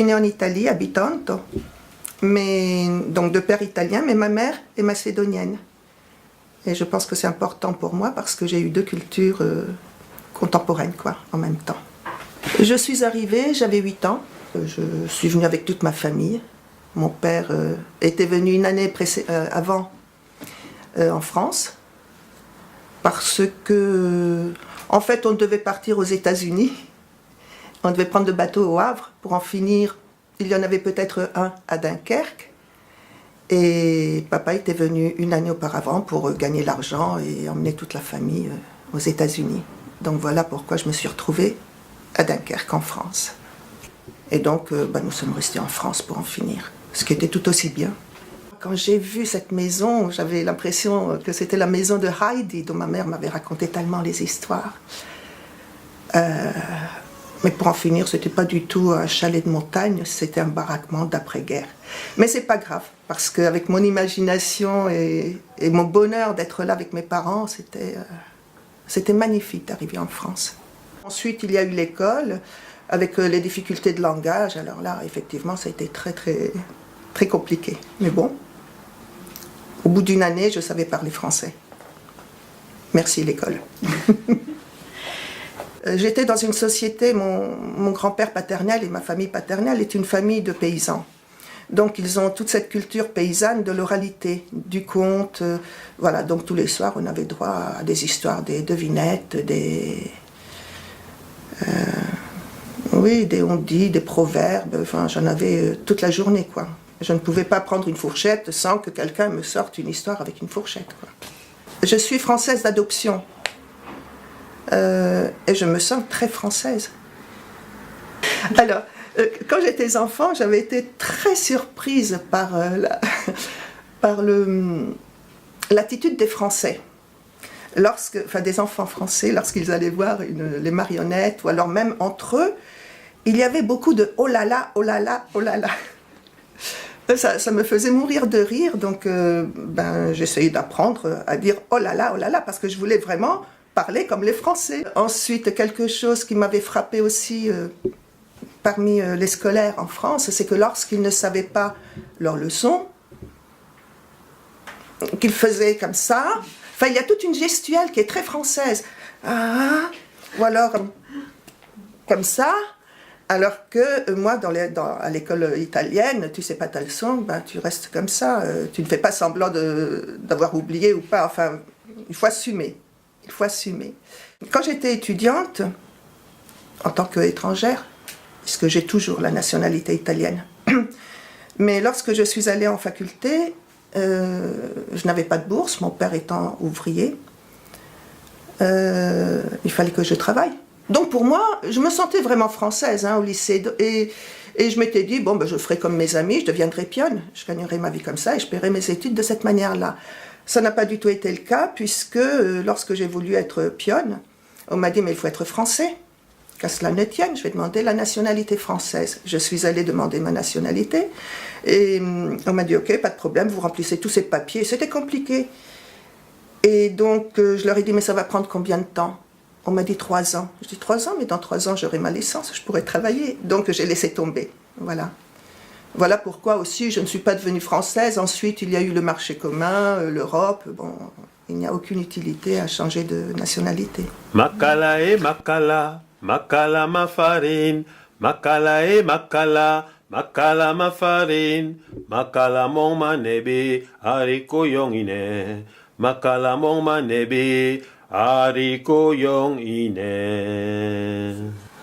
suis née en Italie, à Bitonto, donc de père italien, mais ma mère est macédonienne. Et je pense que c'est important pour moi parce que j'ai eu deux cultures contemporaines, quoi, en même temps. Je suis arrivée, j'avais 8 ans. Je suis venue avec toute ma famille. Mon père était venu une année avant en France parce que, en fait, on devait partir aux États-Unis. On devait prendre le bateau au Havre pour en finir. Il y en avait peut-être un à Dunkerque. Et papa était venu une année auparavant pour gagner l'argent et emmener toute la famille aux États-Unis. Donc voilà pourquoi je me suis retrouvée à Dunkerque, en France. Et donc, nous sommes restés en France pour en finir, ce qui était tout aussi bien. Quand j'ai vu cette maison, j'avais l'impression que c'était la maison de Heidi, dont ma mère m'avait raconté tellement les histoires. Mais pour en finir, ce n'était pas du tout un chalet de montagne, c'était un baraquement d'après-guerre. Mais c'est pas grave, parce qu'avec mon imagination et mon bonheur d'être là avec mes parents, c'était magnifique d'arriver en France. Ensuite, il y a eu l'école, avec les difficultés de langage. Alors là, effectivement, ça a été très, très, très compliqué. Mais bon, au bout d'une année, je savais parler français. Merci l'école. J'étais dans une société, mon grand-père paternel et ma famille paternelle est une famille de paysans. Donc ils ont toute cette culture paysanne de l'oralité, du conte. Voilà, donc tous les soirs on avait droit à des histoires, des devinettes, des on-dit, des proverbes. Enfin, j'en avais toute la journée, quoi. Je ne pouvais pas prendre une fourchette sans que quelqu'un me sorte une histoire avec une fourchette, quoi. Je suis française d'adoption. Et je me sens très française. Alors, quand j'étais enfant, j'avais été très surprise par l'attitude des Français. Des enfants français, lorsqu'ils allaient voir les marionnettes, ou alors même entre eux, il y avait beaucoup de « oh là là, oh là là, oh là là ». Ça me faisait mourir de rire, donc j'essayais d'apprendre à dire « oh là là », parce que je voulais vraiment parler comme les Français. Ensuite, quelque chose qui m'avait frappé aussi parmi les scolaires en France, c'est que lorsqu'ils ne savaient pas leur leçon, qu'ils faisaient comme ça, enfin il y a toute une gestuelle qui est très française. Ou alors comme ça, alors que moi à l'école italienne, tu sais pas ta leçon, tu restes comme ça, tu ne fais pas semblant d'avoir oublié ou pas, enfin il faut assumer. Il faut assumer. Quand j'étais étudiante, en tant qu'étrangère, puisque j'ai toujours la nationalité italienne, mais lorsque je suis allée en faculté, je n'avais pas de bourse, mon père étant ouvrier, il fallait que je travaille. Donc pour moi, je me sentais vraiment française au lycée, et je m'étais dit, je ferai comme mes amis, je deviendrai pionne, je gagnerai ma vie comme ça, et je paierai mes études de cette manière-là. Ça n'a pas du tout été le cas, puisque lorsque j'ai voulu être pionne, on m'a dit, mais il faut être français. Qu'à cela ne tienne, je vais demander la nationalité française. Je suis allée demander ma nationalité, et on m'a dit, ok, pas de problème, vous remplissez tous ces papiers. C'était compliqué. Et donc, je leur ai dit, mais ça va prendre combien de temps? On m'a dit 3 ans. Je dis 3 ans, mais dans 3 ans, j'aurai ma licence, je pourrai travailler. Donc, j'ai laissé tomber. Voilà. Voilà pourquoi aussi je ne suis pas devenue française. Ensuite, il y a eu le marché commun, l'Europe. Il n'y a aucune utilité à changer de nationalité. Makala et makala, makala ma farine, makala et makala, makala ma farine, makala mon manebe, hariko yongine, makala mon manebe, hariko yongine.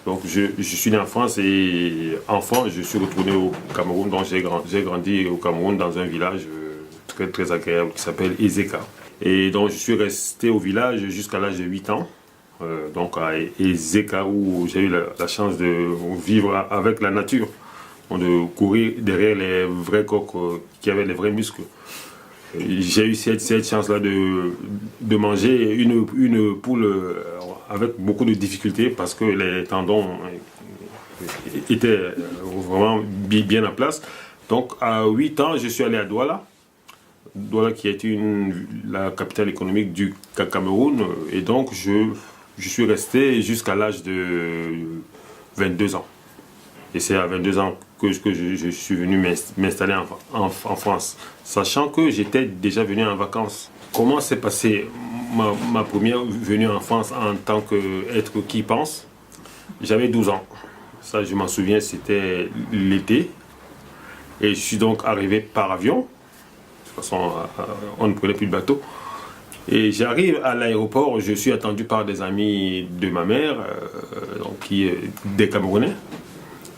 Donc je suis né en France et enfant, je suis retourné au Cameroun. Donc j'ai grandi au Cameroun dans un village très très agréable qui s'appelle Ezeka. Et donc je suis resté au village jusqu'à l'âge de 8 ans. Donc à Ezeka, où j'ai eu la chance de vivre avec la nature, de courir derrière les vrais coqs qui avaient les vrais muscles. J'ai eu cette chance-là de manger une poule avec beaucoup de difficultés parce que les tendons étaient vraiment bien en place. Donc à 8 ans, je suis allé à Douala. Douala qui est la capitale économique du Cameroun. Et donc je suis resté jusqu'à l'âge de 22 ans. Et c'est à 22 ans je suis venu m'installer en France, sachant que j'étais déjà venu en vacances. Comment s'est passée ma première venue en France en tant qu'être qui pense? J'avais 12 ans. Ça, je m'en souviens, c'était l'été. Et je suis donc arrivé par avion. De toute façon, on ne prenait plus de bateau. Et j'arrive à l'aéroport, je suis attendu par des amis de ma mère, des Camerounais,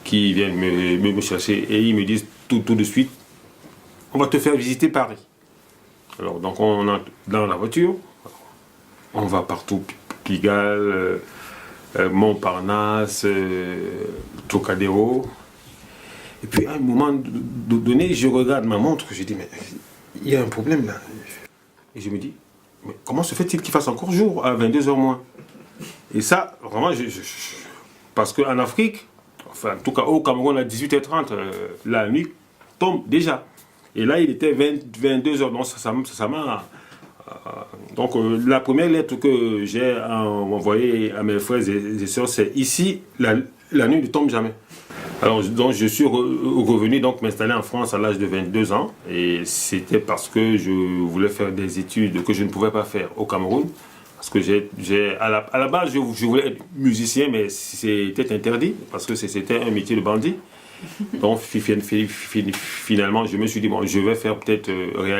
qui viennent me chercher et ils me disent tout de suite, on va te faire visiter Paris. Alors donc on est dans la voiture, on va partout, Pigalle, Montparnasse, Trocadéro. Et puis à un moment donné, je regarde ma montre, je dis mais il y a un problème là. Et je me dis, mais comment se fait-il qu'il fasse encore jour à 22h moins? Et ça, vraiment, parce qu'en Afrique, enfin en tout cas au Cameroun à 18h30, la nuit tombe déjà. Et là, il était 22h, donc ça m'a... Donc la première lettre que j'ai envoyée à mes frères et sœurs, c'est ici, la nuit ne tombe jamais. Alors donc je suis revenu donc m'installer en France à l'âge de 22 ans et c'était parce que je voulais faire des études que je ne pouvais pas faire au Cameroun. Parce que à la base, je voulais être musicien, mais c'était interdit parce que c'était un métier de bandit. Donc finalement, je me suis dit, bon, je vais faire peut-être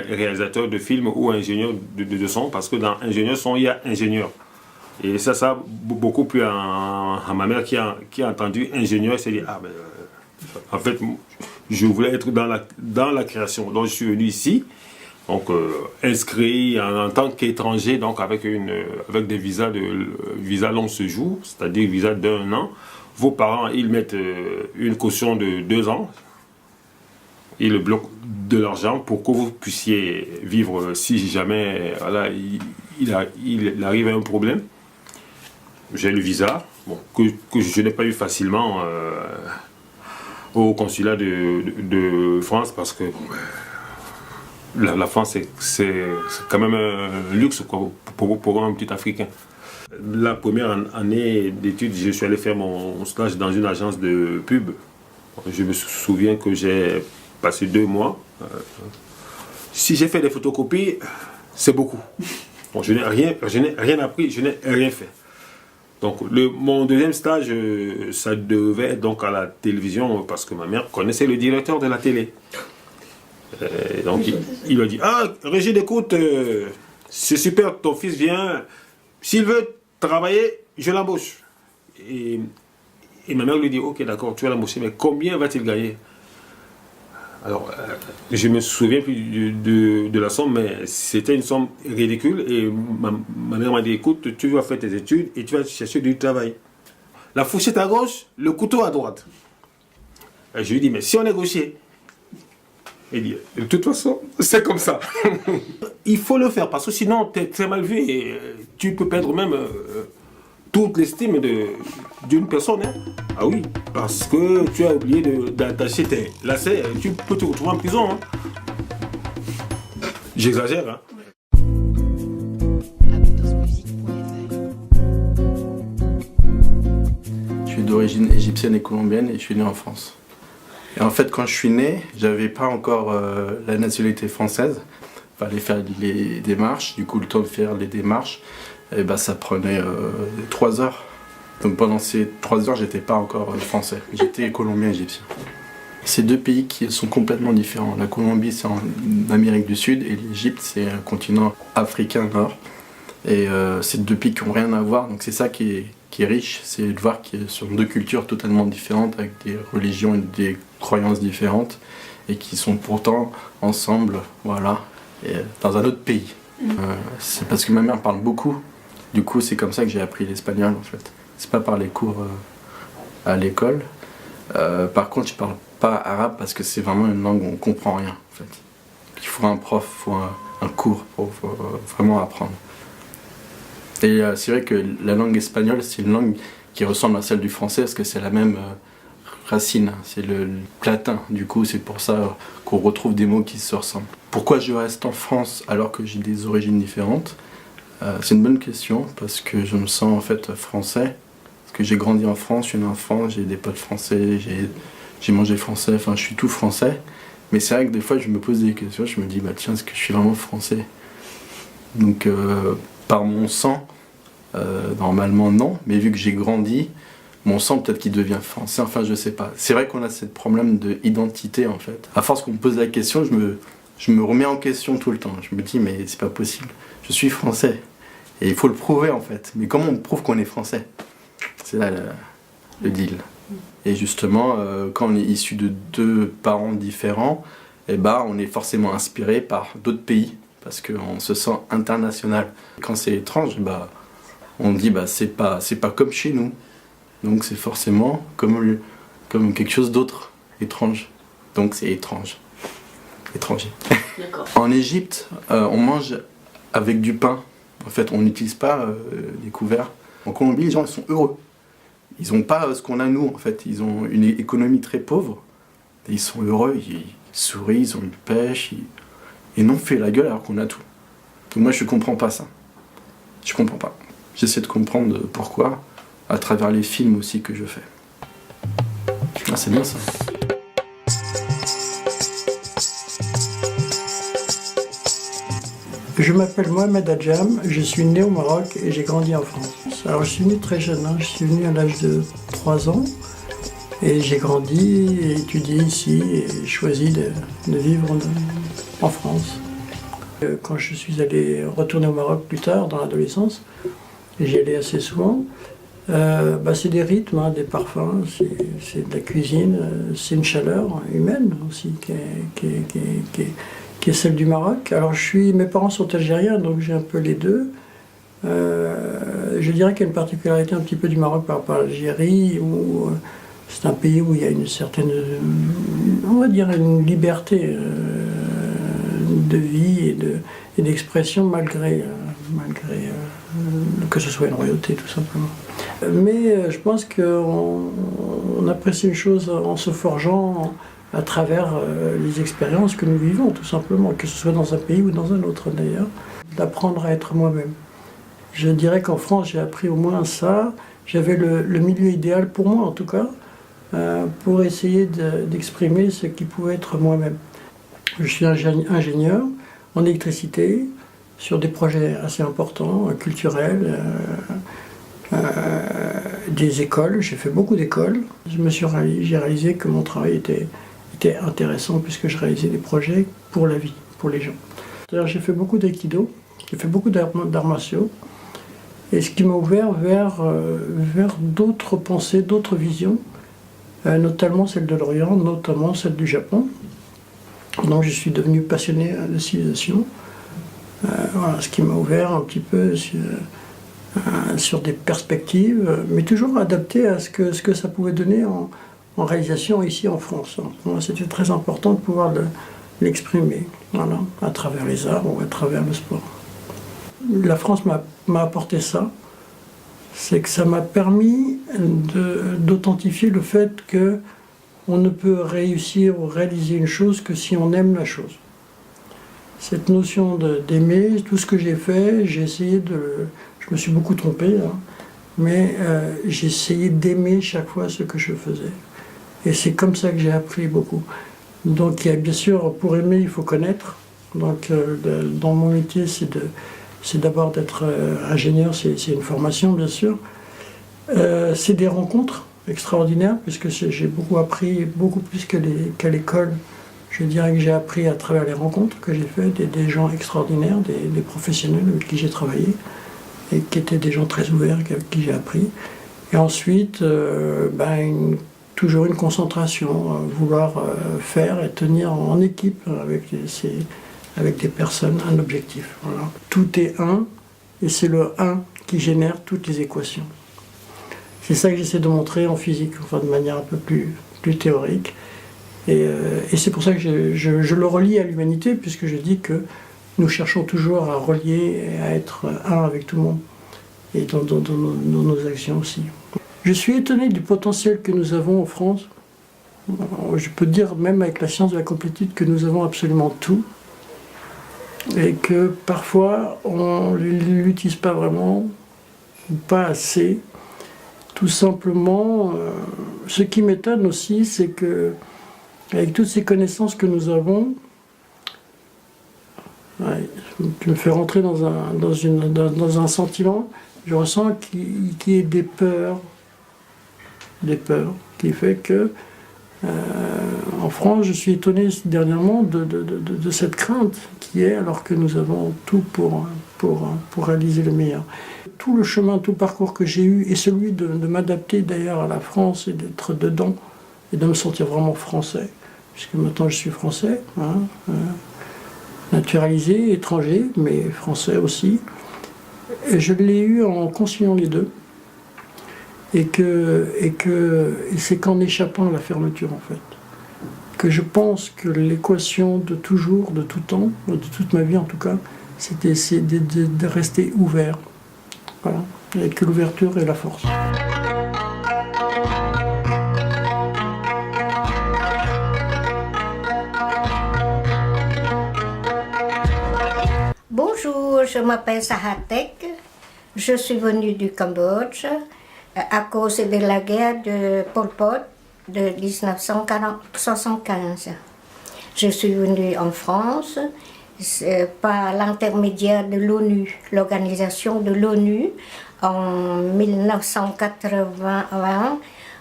réalisateur de film ou ingénieur de son, parce que dans ingénieur son, il y a ingénieur. Et ça a beaucoup plu à ma mère qui a entendu ingénieur et s'est dit, ah ben, en fait, je voulais être dans la création. Donc je suis venu ici, donc inscrit en tant qu'étranger, donc avec des visas long séjour, c'est-à-dire visa d'1 an. Vos parents, ils mettent une caution de 2 ans. Ils bloquent de l'argent pour que vous puissiez vivre si jamais voilà, il arrive un problème. J'ai le visa, bon, que je n'ai pas eu facilement au consulat de France parce que la France, c'est quand même un luxe quoi, pour un petit Africain. La première année d'études, je suis allé faire mon stage dans une agence de pub. Je me souviens que j'ai passé 2 mois. Si j'ai fait des photocopies, c'est beaucoup. Bon, je n'ai rien appris, je n'ai rien fait. Donc mon deuxième stage, ça devait être donc à la télévision parce que ma mère connaissait le directeur de la télé. Donc il m'a dit, ah Régine, écoute, c'est super, ton fils vient, s'il veut travailler, je l'embauche. Et ma mère lui dit, ok d'accord, tu vas l'embaucher, mais combien va-t-il gagner? Alors, je me souviens plus de la somme, mais c'était une somme ridicule. Et ma mère m'a dit, écoute, tu vas faire tes études et tu vas chercher du travail. La fourchette à gauche, le couteau à droite. Et je lui dis, mais si on est gaucher? Il dit, de toute façon, c'est comme ça. Il faut le faire parce que sinon, tu es très mal vu et tu peux perdre même toute l'estime d'une personne. Hein. Ah oui, parce que tu as oublié d'attacher tes lacets, tu peux te retrouver en prison. Hein. J'exagère. Hein. Je suis d'origine égyptienne et colombienne et je suis né en France. Et en fait, quand je suis né, j'avais pas encore la nationalité française. Il fallait faire les démarches. Du coup, le temps de faire les démarches, et ben, ça prenait 3 heures. Donc pendant ces 3 heures, j'étais pas encore français. J'étais colombien égyptien. C'est 2 pays qui sont complètement différents. La Colombie, c'est en Amérique du Sud et l'Égypte, c'est un continent africain nord. Et c'est 2 pays qui n'ont rien à voir. Donc c'est ça qui est riche, c'est de voir qu'il y a 2 cultures totalement différentes, avec des religions et des croyances différentes, et qui sont pourtant ensemble, voilà, et dans un autre pays. C'est parce que ma mère parle beaucoup, du coup c'est comme ça que j'ai appris l'espagnol en fait. C'est pas par les cours à l'école. Par contre je parle pas arabe parce que c'est vraiment une langue où on comprend rien en fait. Il faut un prof, il faut un cours pour vraiment apprendre. Et c'est vrai que la langue espagnole, c'est une langue qui ressemble à celle du français parce que c'est la même racine, c'est le latin. Du coup, c'est pour ça qu'on retrouve des mots qui se ressemblent. Pourquoi je reste en France alors que j'ai des origines différentes? C'est une bonne question parce que je me sens en fait français. Parce que j'ai grandi en France, je suis né en France, j'ai des potes français, j'ai mangé français, enfin je suis tout français. Mais c'est vrai que des fois je me pose des questions, je me dis bah tiens, est-ce que je suis vraiment français? Donc par mon sang, normalement non, mais vu que j'ai grandi, mon sang peut-être qu'il devient français, enfin je sais pas. C'est vrai qu'on a ce problème d'identité en fait. À force qu'on me pose la question, je me remets en question tout le temps. Je me dis mais c'est pas possible, je suis français. Et il faut le prouver en fait. Mais comment on prouve qu'on est français? C'est là le deal. Et justement, quand on est issu de deux parents différents, eh ben, on est forcément inspiré par d'autres pays, parce qu'on se sent international. Quand c'est étrange, bah, on dit bah, c'est pas comme chez nous. Donc c'est forcément comme quelque chose d'autre, étrange. Donc c'est étrange. Étranger. D'accord. En Égypte, on mange avec du pain. En fait, on n'utilise pas les couverts. En Colombie, les gens ils sont heureux. Ils n'ont pas ce qu'on a nous, en fait. Ils ont une économie très pauvre. Et ils sont heureux, ils sourient, ils ont une pêche. Ils n'ont fait la gueule alors qu'on a tout. Donc moi, je ne comprends pas ça. Je ne comprends pas. J'essaie de comprendre pourquoi, à travers les films aussi que je fais. Ah, c'est bien ça. Je m'appelle Mohamed Adjam, je suis né au Maroc et j'ai grandi en France. Alors je suis venu très jeune, je suis venu à l'âge de 3 ans et j'ai grandi et étudié ici et choisi de vivre en France. Quand je suis allé retourner au Maroc plus tard, dans l'adolescence, et j'y allais assez souvent, c'est des rythmes, des parfums, c'est de la cuisine, c'est une chaleur humaine aussi qui est celle du Maroc. Alors mes parents sont algériens, donc j'ai un peu les deux. Je dirais qu'il y a une particularité un petit peu du Maroc par rapport à l'Algérie, où c'est un pays où il y a une certaine, on va dire, une liberté de vie et d'expression malgré que ce soit une royauté tout simplement. Mais je pense qu'on apprécie une chose en se forgeant à travers les expériences que nous vivons, tout simplement, que ce soit dans un pays ou dans un autre d'ailleurs, d'apprendre à être moi-même. Je dirais qu'en France, j'ai appris au moins ça. J'avais le milieu idéal pour moi, en tout cas, pour essayer d'exprimer ce qui pouvait être moi-même. Je suis ingénieur en électricité, sur des projets assez importants, culturels, des écoles. J'ai fait beaucoup d'écoles. J'ai réalisé que mon travail était intéressant puisque je réalisais des projets pour la vie, pour les gens. D'ailleurs, j'ai fait beaucoup d'aïkido, j'ai fait beaucoup d'arts martiaux, et ce qui m'a ouvert vers d'autres pensées, d'autres visions, notamment celle de l'Orient, notamment celle du Japon. Donc je suis devenu passionné de civilisation, voilà, ce qui m'a ouvert un petit peu sur des perspectives, mais toujours adapté à ce que ça pouvait donner en réalisation ici en France. Pour moi, c'était très important de pouvoir l'exprimer, voilà, à travers les arts ou à travers le sport. La France m'a apporté ça, c'est que ça m'a permis d'authentifier le fait qu'on ne peut réussir ou réaliser une chose que si on aime la chose. Cette notion d'aimer, tout ce que j'ai fait, j'ai essayé je me suis beaucoup trompé, hein, mais j'ai essayé d'aimer chaque fois ce que je faisais. Et c'est comme ça que j'ai appris beaucoup. Donc bien sûr, pour aimer, il faut connaître. Donc dans mon métier, c'est d'abord d'être ingénieur, c'est une formation bien sûr. C'est des rencontres extraordinaires, puisque j'ai beaucoup appris, beaucoup plus qu'à l'école. Je dirais que j'ai appris à travers les rencontres que j'ai faites, des gens extraordinaires, des professionnels avec qui j'ai travaillé, et qui étaient des gens très ouverts, avec qui j'ai appris. Et ensuite, toujours une concentration, vouloir faire et tenir en équipe avec des personnes, un objectif. Voilà. Tout est un, et c'est le un qui génère toutes les équations. C'est ça que j'essaie de montrer en physique, enfin de manière un peu plus théorique. Et c'est pour ça que je le relie à l'humanité, puisque je dis que nous cherchons toujours à relier et à être un avec tout le monde, et dans nos actions aussi. Je suis étonné du potentiel que nous avons en France. Je peux dire, même avec la science de la complétude, que nous avons absolument tout, et que parfois on ne l'utilise pas vraiment, ou pas assez. Tout simplement, ce qui m'étonne aussi, c'est que, avec toutes ces connaissances que nous avons, tu me fais rentrer dans un sentiment, je ressens qu'il y ait des peurs, qui fait que, en France, je suis étonné dernièrement de cette crainte qui est, alors que nous avons tout pour réaliser le meilleur. Tout le chemin, tout le parcours que j'ai eu, et celui de m'adapter d'ailleurs à la France et d'être dedans, et de me sentir vraiment français, puisque maintenant je suis français, naturalisé, étranger, mais français aussi. Et je l'ai eu en conciliant les deux. Et c'est qu'en échappant à la fermeture, en fait, que je pense que l'équation de toujours, de tout temps, de toute ma vie en tout cas, c'est d'essayer de rester ouvert. Voilà, et que l'ouverture est la force. Bonjour, je m'appelle Sahatek. Je suis venue du Cambodge à cause de la guerre de Pol Pot de 1975. Je suis venue en France par l'intermédiaire de l'ONU, l'organisation de l'ONU, en 1980,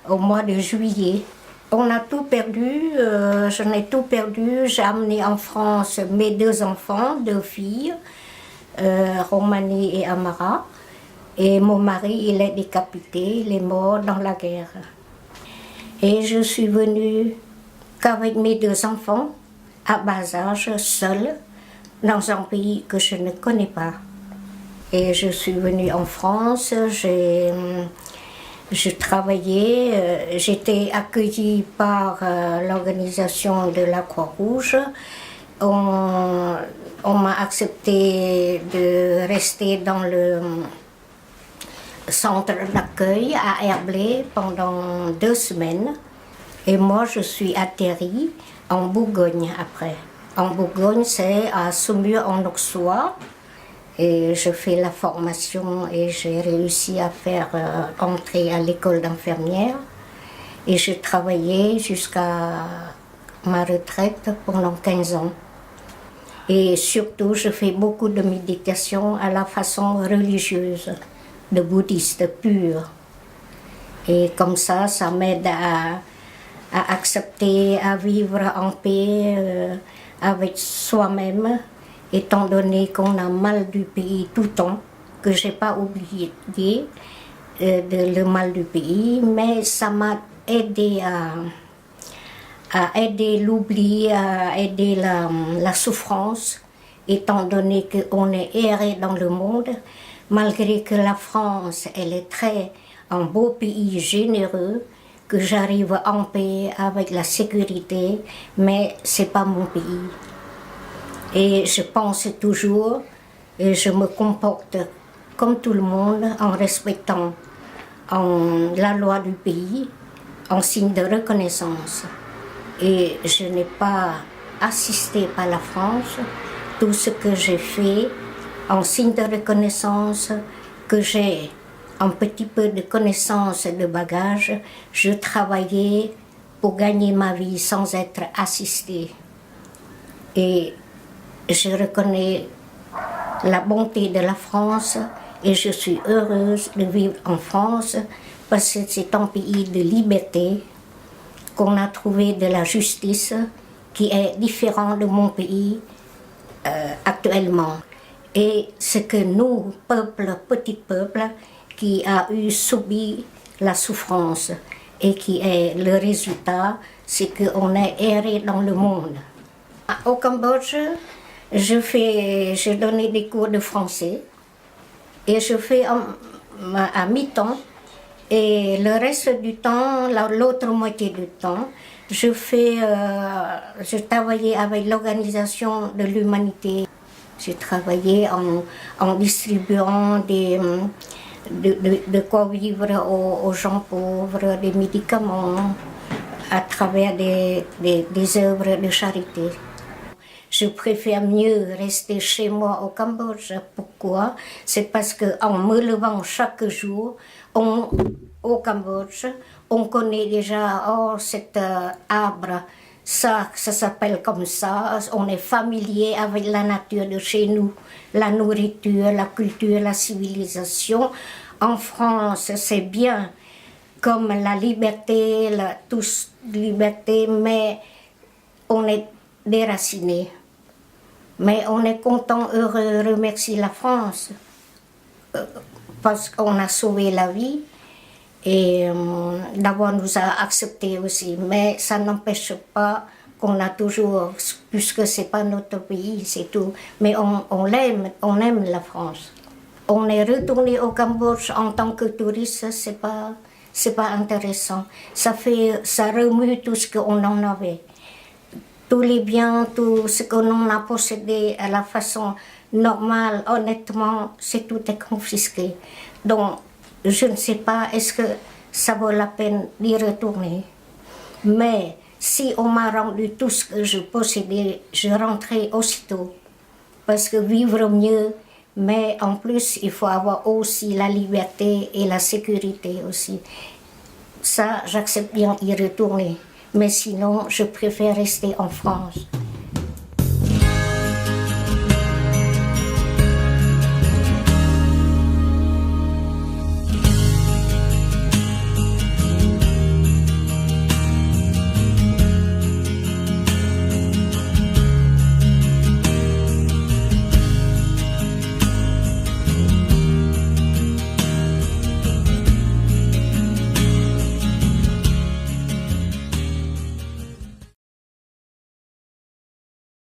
au mois de juillet. On a tout perdu, je n'ai tout perdu. J'ai amené en France mes 2 enfants, 2 filles, Romani et Amara. Et mon mari, il est décapité, il est mort dans la guerre. Et je suis venue qu'avec mes 2 enfants, à bas âge, seule, dans un pays que je ne connais pas. Et je suis venue en France, je travaillais, j'étais accueillie par l'organisation de la Croix-Rouge. On m'a accepté de rester dans le centre d'accueil à Herblay pendant 2 semaines. Et moi, je suis atterrie en Bourgogne après. En Bourgogne, c'est à Saumur-en-Auxois. Et je fais la formation et j'ai réussi à faire entrer à l'école d'infirmière. Et j'ai travaillé jusqu'à ma retraite pendant 15 ans. Et surtout, je fais beaucoup de méditation à la façon religieuse, de bouddhiste pur. Et comme ça m'aide à accepter, à vivre en paix avec soi-même, étant donné qu'on a mal du pays tout le temps, que je n'ai pas oublié le mal du pays, mais ça m'a aidé à aider l'oubli, à aider la souffrance, étant donné qu'on est erré dans le monde, malgré que la France, elle est un beau pays généreux, que j'arrive en paix avec la sécurité, mais ce n'est pas mon pays. Et je pense toujours, et je me comporte comme tout le monde, en respectant la loi du pays, en signe de reconnaissance. Et je n'ai pas assisté par la France. Tout ce que j'ai fait, en signe de reconnaissance, que j'ai un petit peu de connaissances et de bagages, je travaillais pour gagner ma vie sans être assistée. Et je reconnais la bonté de la France et je suis heureuse de vivre en France parce que c'est un pays de liberté, qu'on a trouvé de la justice qui est différent de mon pays actuellement. Et ce que nous, petit peuple, qui a subi la souffrance et qui est le résultat, c'est qu'on est erré dans le monde. Au Cambodge, j'ai donné des cours de français et je fais à mi-temps. Et le reste du temps, l'autre moitié du temps, je travaillais avec l'Organisation de l'Humanité. J'ai travaillé en distribuant de quoi vivre aux gens pauvres, des médicaments, à travers des œuvres de charité. Je préfère mieux rester chez moi au Cambodge. Pourquoi? C'est parce qu'en me levant chaque jour au Cambodge, on connaît déjà, oh, cet arbre, ça s'appelle comme ça, on est familier avec la nature de chez nous, la nourriture, la culture, la civilisation. En France, c'est bien, comme la liberté, liberté, mais on est déraciné. Mais on est content, heureux, remercie la France, parce qu'on a sauvé la vie. Et d'abord nous a acceptés aussi, mais ça n'empêche pas qu'on a toujours, puisque c'est pas notre pays, c'est tout. Mais on aime la France. On est retourné au Cambodge en tant que touriste, c'est pas intéressant. Ça remue tout ce qu'on en avait. Tous les biens, tout ce qu'on a possédé à la façon normale, honnêtement, tout est confisqué. Donc, je ne sais pas, est-ce que ça vaut la peine d'y retourner. Mais si on m'a rendu tout ce que je possédais, je rentrais aussitôt. Parce que vivre mieux, mais en plus, il faut avoir aussi la liberté et la sécurité aussi. Ça, j'accepte bien y retourner. Mais sinon, je préfère rester en France.